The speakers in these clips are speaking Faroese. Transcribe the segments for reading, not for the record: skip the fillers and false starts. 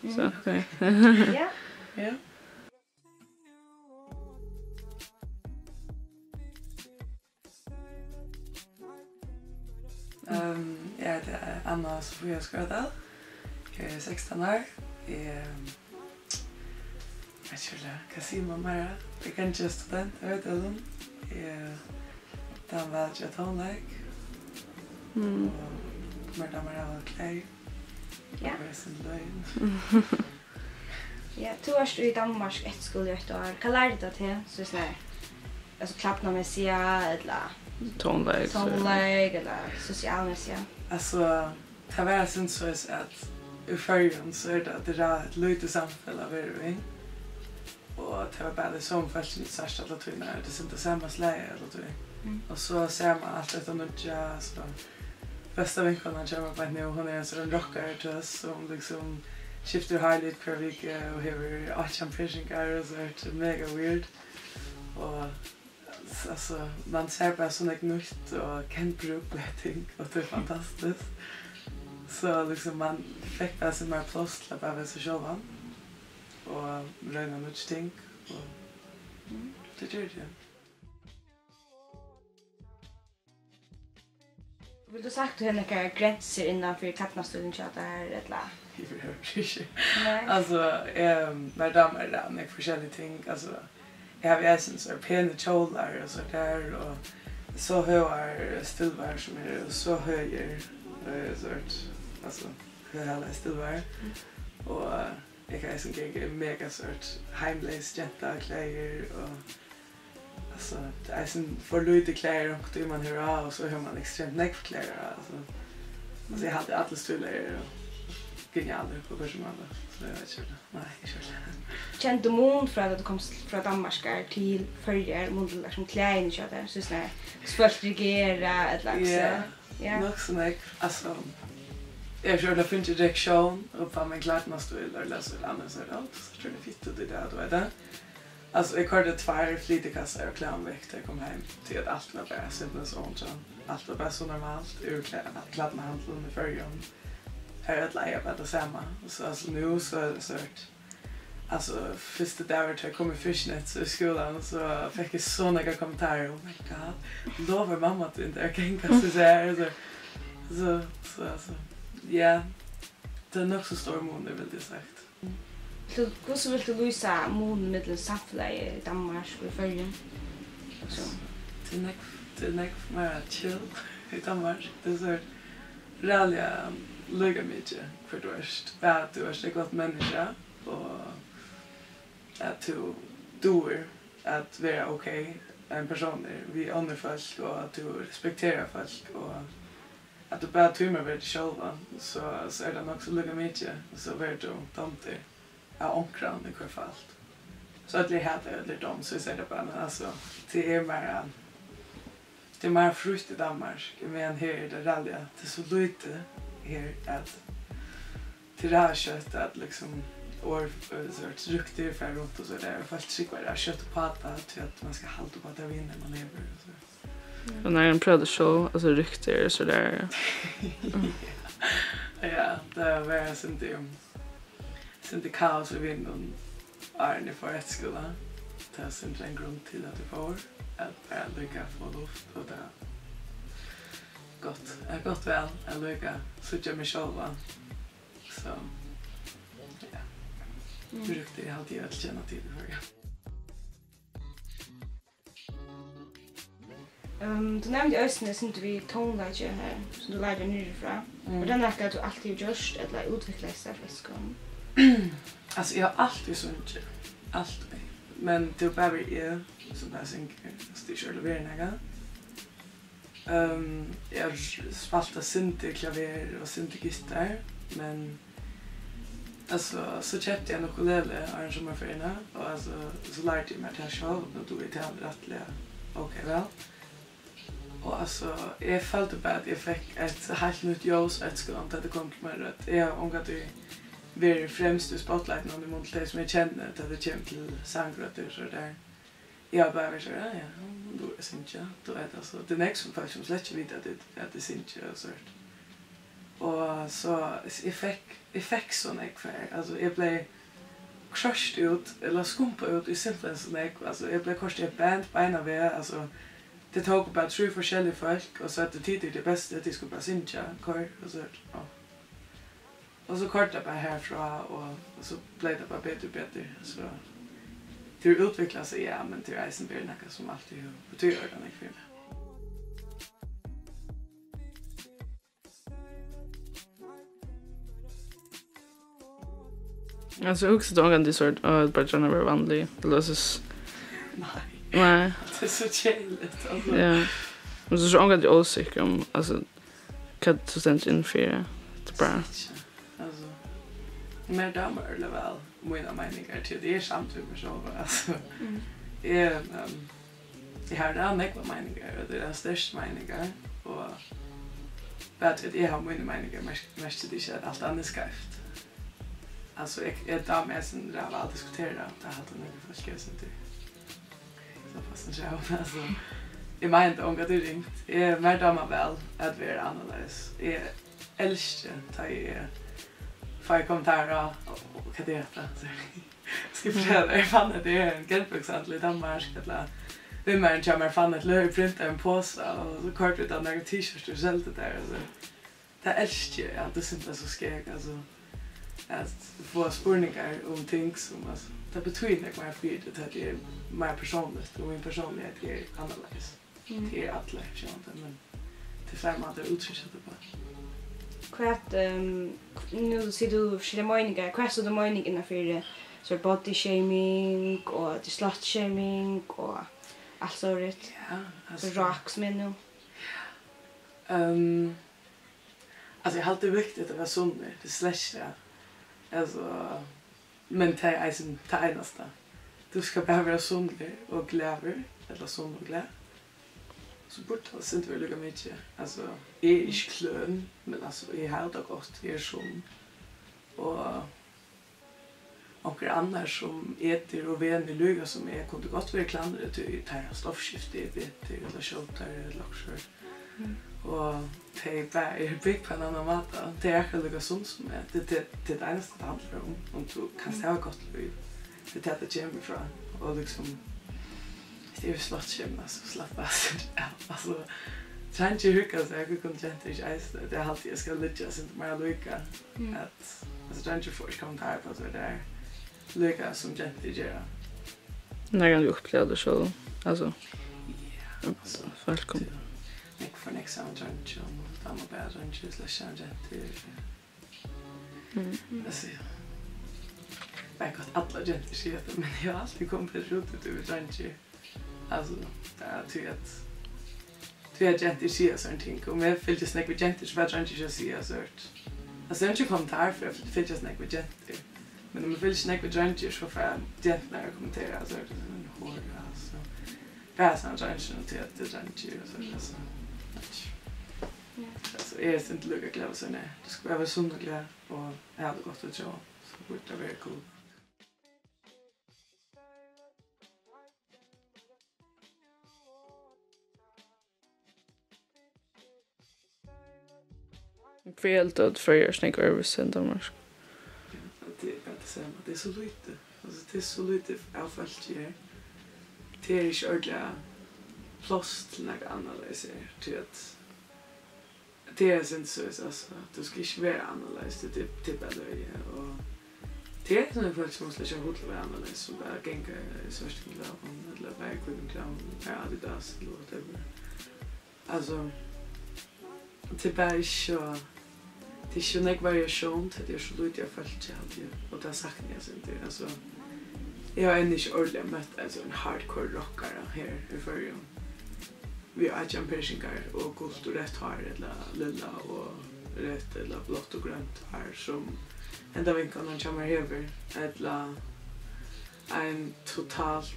Så okej. Ja. Ja. Ja, det är Anna och Sofía Skoradal. Jag är 16 år. Jag vet inte vad säger man mer. Jag kan inte student, jag vet inte. Jag var att jag tonlägg. Och mer damer av kläder. Ja. Det var sin lögn. Ja, du var i Danmark ett skole ett år. Vad lärde du till? Så snär. Alltså klappnamässiga eller tonlägg eller socialmässiga. Alltså, det var sen så att i förrjun så är det ett lite samfälle av vi. Och det var bara som först lite särskilt alla tvinnar. Det är inte samma släge eller tog. Och så ser man allt detta nudja. Så bästa vinkeln kommer på nu. Hon är en sån rockare till oss som liksom skiftar highlight per vecka och har 8 pitchingar och så är det mega weird. Och alltså, man ser bara sånt nytt och kan bruka ting och det är fantastiskt. Så liksom man fick bara sin mer plås till att bara så själva. Och röna mycket ting. Och det gör det. Vill du sagt hur några gränser innanför klappnastulen chatta här eller? Nej. Alltså, madam är det med olika ting. Alltså, jag har väsen så pena kjolar och så där och så höga stillvar som är så höger sort alltså hela stillvar och jag kan sen gå mega sort heimlace jetta kläder och alltså det är sen för lite kläder och det man hör och så hör man extremt mycket kläder alltså jag hade alla stolar genialt på personalen så jag vet inte nej jag kör Kände du mån för att du kom från Danmark till förr modell som kläder så där så snär spelstrigera ett lax ja nog så mycket alltså jag tror det finns ju direktion och på min klädnastull eller så annars så där så tror det fitt det där då är det alltså jag körde 2 flytekassar och klämväck när jag kom hem till att allt var bara simpelt så allt var bara så normalt ur klädnahandeln i förrjun här är ett läge på det samma så alltså nu så är det sort alltså första dagen jag kom i fishnet i skolan så fick jag så några kommentarer oh my god lovar mamma att inte jag kan kasta så här så alltså ja det är nog så stor mån vill det sagt så hur så vill du lysa mån mellan samhället i Danmark och förrjun så det är nog mer chill i Danmark det är så ralja lugga mycket för du är gott människa och att du doer att vara okej en person vi andra folk och att du respekterar folk och att du bara tömmer vid själva så är det också lugga mycket så vart du tomte är omkring i kvar fall så att det hade lite om så är det bara alltså det är mer frukt i Danmark men här är det ralja det är så lite här att till det här kött att liksom or så rukter för runt och så där fast skickar det kött och pata till att man ska hålla på att det vinner man lever så. Och när en product show alltså rykter så där. Ja, det var inte kaos i vinden är ni för ett skola. Det är inte en grund till att du får att bara lycka få luft och det gott. Är gott väl att lycka sucha mig själva. Så ja. Brukte jag alltid att känna till det. Du nämnde östne som vi tonlägger här som du lärde nyrifrån. Och den är att du alltid gjort eller utvecklat sig fiskon. Alltså jag har alltid sånt alltid. Men det är bara jag som bara synker styr leveringar. Jag spaltar synte klaver och synte gitarr men alltså så köpte jag en ukulele arrangementförena och alltså så lärde jag mig att jag själv och tog det till rättliga okej väl. Och alltså jag följde bara att jag fick ett helt nytt ljus ett skolan att det kom till mig rätt. Jag ångat det var främst i spotlighten om det mot det som jag kände att det kom till sangrötter så där. Jag bara så ja, då är det inte. Då är det alltså det nästa som faktiskt släcker vid att det är inte så. Och så effekt sån ekvar. Alltså jag blev crushed ut eller skumpa ut i simpelthen sån ekvar. Alltså jag blev korsad i ett band på ena väg. Alltså det tog bara 3 olika folk och så att det tidigt det bästa att de skulle bara synja kör och så ja. Och så kortade bara härifrån och så blev det bara bättre och bättre. Så det utvecklas sig, ja, men det är blir något som alltid betyder den här filmen. Alltså också då kan det sort bara känna vara vanlig. Det låtsas. Nej. Det är så chilligt alltså. Ja. Men så ångar det osäker om alltså kan det ständigt inför det bra. Alltså mer damer eller väl mina meningar till det är samtidigt med så alltså. Jag har en ekva meningar och det är den största meningar och bättre att jag har mina meningar mest det är allt annat skräft. Alltså jag tar med sen där var att diskutera det har det nog förskräckelse till. Så fast en show alltså. Jag menar inte om att det ringt. Jag mer damer väl att vara annorlunda. Jag älskar att jag kommentarer och vad det heter. Ska försöka jag fann att det är en gelbrukshandel i Danmark eller vem är en chammer fann att löj printa en påse och så kort utan några t-shirts och sålt det där alltså. Det älskar jag det syns så skägg alltså att få spårningar om ting som alltså det betyder inte mer för det är mer personligt och min personlighet är annorlunda. Det är att lära men det är man det uttrycker det bara. Kvart nu ser du ceremonier, kvart så de meningarna för så body shaming och slut shaming och allt så rätt. Ja, alltså rocks men nu. Alltså jag har alltid viktigt att vara sund, det släcker. Alltså men det är som det enaste. Du ska bara vara sund och glad eller sund och glad. Så borde det inte vara mycket. Alltså jag är inte klön, men alltså jag har det gott, jag är sund. Och andra som äter och vänner lyga som är kunde gott vara klandret till det här stoffskiftet i bete eller kjoltar eller laxor. Och det är bara byggt på en annan mat. Det är lika sunt som är. Det är det eneste det handlar om du kan ha gott liv. Det är det kommer ifrån. Och liksom det är slottkjem, alltså slappast. Alltså trying to hooka så jag kunde inte ice. Det är alltid jag ska lycka så inte mer lycka. Att alltså trying to force kommentar på så där. Lycka som inte gör. När kan du uppleva det så? Alltså. Ja, alltså välkommen. Jag får nästa lunch och ta mig bad lunch eller change till. Alltså. Jag har alla gente skit men jag har alltid kommit runt över lunch. Alltså det är typ det är gente skit så någonting och jag vill just snacka med gente så vad lunch jag ser så att alltså inte kommentar för att vill just snacka med gente. Men om jag vill snacka med gente så får jag gente när jag kommenterar så att det är en hård alltså. Bara sån lunch till att det gente så alltså. Alltså jag är inte lycka glad så nej. Det ska vara sund och glad och jag hade gått att så borde det vara cool. Helt att för jag snackar över sen Danmark. Det är inte samma. Det är så lite. Alltså det är så lite avfallt här. Det är inte ordentligt plats till något annorlunda till att det är inte så alltså du ska inte vara annorlunda det är bara löje och det är sådana folk som måste köra hotell vara annorlunda som bara gänga i sörstingsklaven eller vägkvinklaven eller Adidas eller whatever. Alltså det är bara inte det är inte en variation det är så lite jag följt alltid och det har sagt jag inte alltså jag har ännu inte ordentligt mött alltså en hardcore rockare här i förrjun. Vi har jampersingar och gult och rätt hår eller lilla och rätt eller blått och grönt hår som ända vinkan han kommer över eller en totalt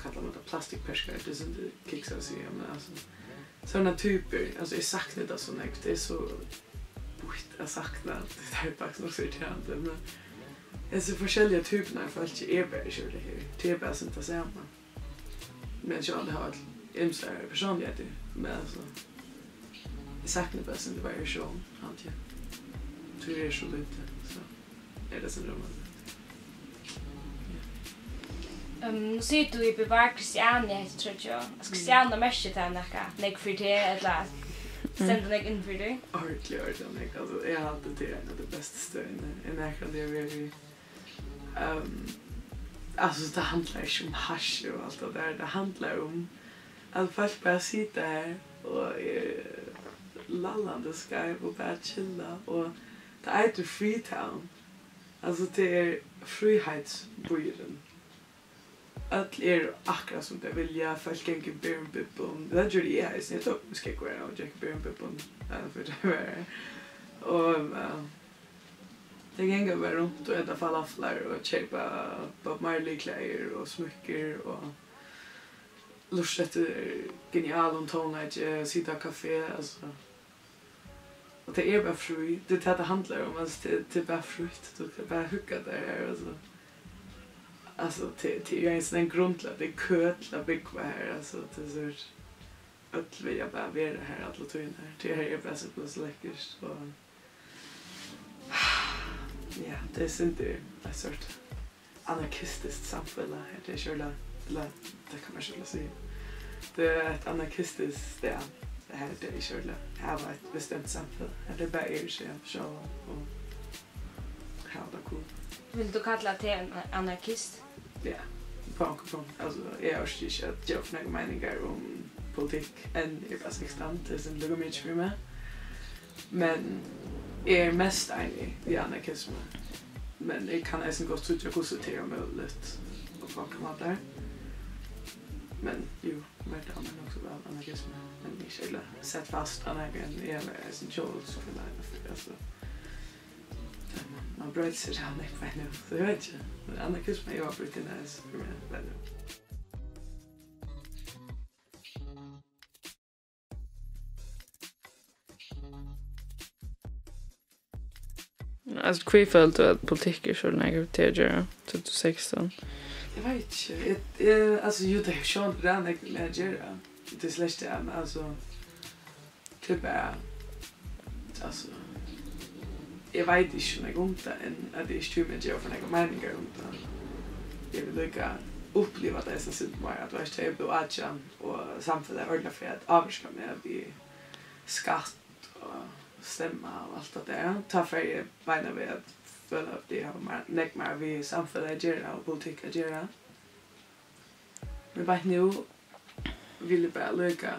kallar man det plastikperskare det är inte kicks att säga men alltså sådana typer alltså jag saknar det så mycket det är så jag saknar det här faktiskt också irriterande men alltså olika typerna för att jag är bara kör det här det är bara inte samma men jag hade haft imsar personligheter men alltså saknar bara sen det var show allt jag. Tror det är så lite så. Är det sen då nu ser du i bevar Christiane, tror jag. Christiane mest till näka. Nek för det eller sända nek in för det. Ordentligt. Alltså jag har alltid det en av de bästa stöden. En näka det är alltså det handlar inte om hasch och allt det där. Det handlar om att folk bara sitter här och lallande ska och bara chilla och det är inte Freetown. Alltså det är frihetsbojren. Allt akkurat som det vilja, folk kan inte börja med bibbon. Det gjorde jag i snitt upp, ska jag gå och jag börja med bibbon. För det var och det gänga var runt och äta falaflar och köpa Bob Marley-kläder och smycker och lust efter genial och tonage, sitta i café, alltså. Och det är bara frukt, det är det handlar om, alltså det är bara frukt, du kan bara hugga där, alltså. Alltså det är en sån grundlag, det är kötla byggva här, alltså det är så att vi bara vara här alla tiden här. Det här är bara så läckert och ja, det är inte en sort anarkistiskt samhälle här. Det är själva, det kan man själva säga. Det är ett anarkistiskt det här det är själva. Det här var ett bestämt samhälle. Det är bara sig så och ha det cool. Vill du kalla det en anarkist? Ja, på. Alltså jag har inte att jag får några meningar om politik än i bara 16. Det är inte lika mycket för mig. Men jag är mest enig i anarkismen. Men jag kan nästan gå ut och konsultera möjligt och vad kan vara där. Men jo, med det annan också väl anarkismen. Men jag skulle sätta fast anarken i hela sin kjol så för mig. Alltså, man bröt sig redan på nu, så jag vet inte. Men anarkismen jag har brutit in här för mig väldigt. Alltså kvar följt att politik är så negativt 2016. Jag vet inte. Alltså ju det är schon redan negativt. Det är släkt det men alltså typ är alltså jag vet inte om jag inte än att det är styrt jag för några meningar om det. Jag vill lycka uppleva det som sitter mer att vara stäbb och atjan och samtidigt ordna för att avska med vi skatt och stämma och allt det där. Ta för jag beina vid att följa upp det här nekmar vi samtidigt göra och politik att göra. Men bara nu vill jag bara lycka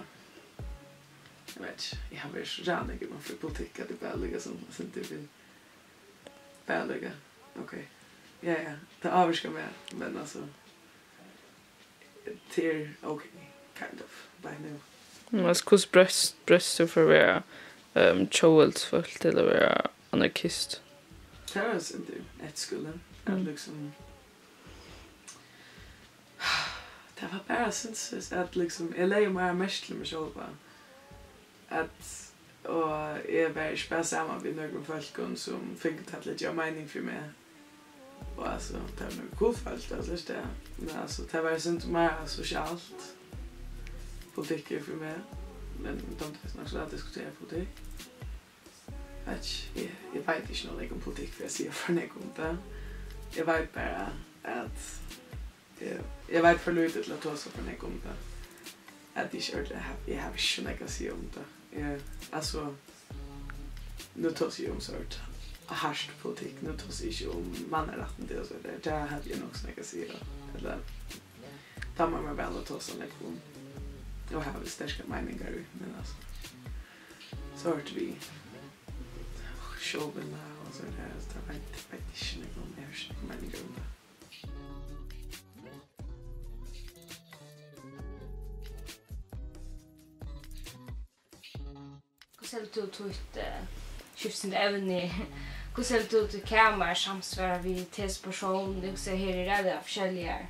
jag vet jag har väl redan inte för politik att det bara lycka som inte vill bara lycka. Okej. Ja, det avska med men alltså det okej kind of by nu. Man ska bröst för att Charles folk till att vara anarkist. Det var inte ett skulle liksom det var bara syns att liksom jag lägger mig mest med mig själv att och jag var spär samman med några folk som fick det lite mening för mig. Och alltså det var nog coolt fast alltså det men alltså det var inte mer socialt politik för mig men de inte så att diskutera politik. Jag vet inte något om politik för jag ser för något om det. Jag vet bara att jag vet för lite till att ta så för något om det. Att det är jag har inte något att säga om det. Alltså nu tar sig om sort harsh politik, nu tar sig inte om mannarätten det och så där. Det hade jag nog snackat säga. Eller tar man mig väl att ta sån lektion. Och har väl starka meningar men alltså så att vi showen och så där så det var inte någon mer meningar om det. Hur du tog skiftsende evne? Hur du tog kamera samsvara vid testperson? Det ser här i rädda forskjellige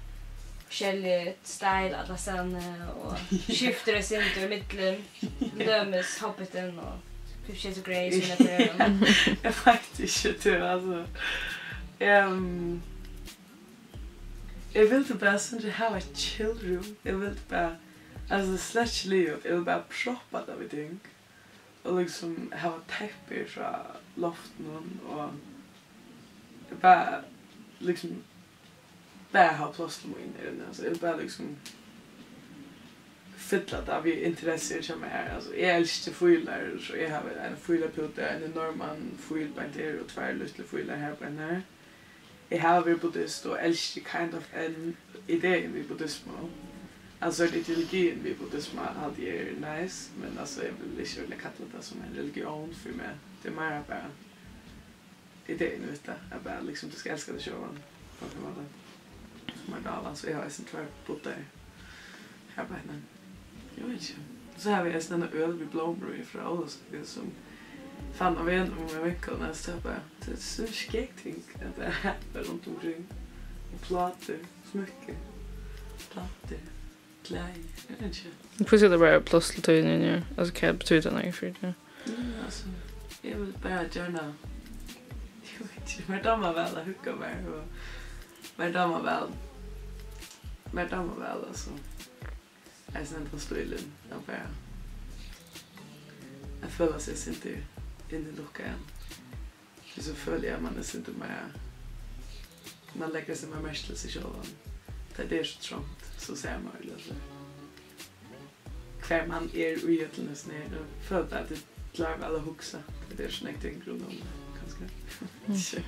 style alla sen och skiftar det sen till mitten dömes hoppeten och Fifty Shades of Grey så där. Jag faktiskt inte alltså. Jag vill inte bara sånt här ett chill room. Jag vill bara alltså slash liv. Jag vill bara proppa det vid ting. och liksom ha täpper från loften och bara liksom bara ha plats till mig i den. Alltså det är bara liksom fylla det av intresser som är. Alltså jag älskar foiler så jag har en foilerputte, en enorm foilband och två lilla foiler här på den här. Jag har varit buddhist och älskar kind of en idé med buddhism. Alltså det ideologin vid buddhism alltid är nice, men alltså jag vill inte vilja kalla det som en religion för mig. Det är mer bara idén vet du. Jag bara liksom du ska älska det showen. Som är galan så jag har inte varit på det här på henne. Jag vet inte. Så har vi en sån öl vid Blomberry från Ålös som fann av en om en vecka när jag stoppade. Det är så skäckting att det är runt omkring. Och plattor, smycken, plattor, kläder, jag vet inte. Hur ska det bara plötsligt ta in i nu? Alltså kan jag betyda något för det? Alltså, jag vill bara gärna... Jag vet inte, men damer väl att hucka mig och... Men damer väl alltså. Jag är sen på stilen. Jag följer sig inte in i luckan. Så följer man det inte med. Man lägger sig med mest till sig själv. Det är så trångt så ser man det. Kvar man är ugetleness ner och följer att det klarar alla huxa. Det är snäckt en grund om det kanske.